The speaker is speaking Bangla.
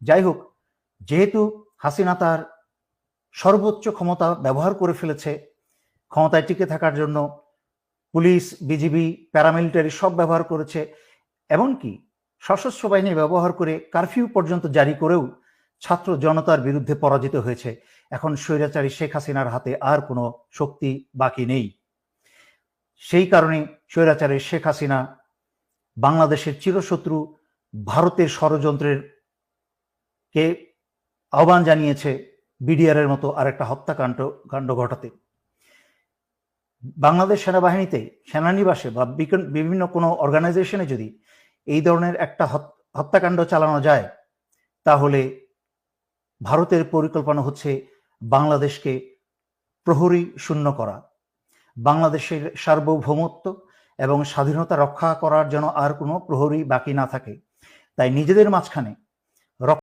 যাই হোক, যেহেতু হাসিনা তার সর্বোচ্চ ক্ষমতা ব্যবহার করে ফেলেছে, ক্ষমতায় টিকে থাকার জন্য পুলিশ, বিজিবি, প্যারামিলিটারি সব ব্যবহার করেছে, এমনকি সশস্ত্র বাহিনী ব্যবহার করে কারফিউ পর্যন্ত জারি করেও ছাত্র জনতার বিরুদ্ধে পরাজিত হয়েছে। এখন স্বৈরাচারী শেখ হাসিনার হাতে আর কোনো শক্তি বাকি নেই। সেই কারণে স্বৈরাচারী শেখ হাসিনা বাংলাদেশের চিরশত্রু ভারতের ষড়যন্ত্রের কে আহ্বান জানিয়েছে বিডিআরের মতো আরেকটা হত্যাকাণ্ড ঘটাতে। বাংলাদেশ সেনাবাহিনীতে, সেনানিবাসে বা বিভিন্ন কোনো অর্গানাইজেশনে যদি এই ধরনের একটা হত্যাকাণ্ড চালানো যায়, তাহলে ভারতের পরিকল্পনা হচ্ছে বাংলাদেশকে প্রহরী শূন্য করা, বাংলাদেশের সার্বভৌমত্ব এবং স্বাধীনতা রক্ষা করার জন্য আর কোনো প্রহরী বাকি না থাকে। তাই নিজেদের মাঝখানে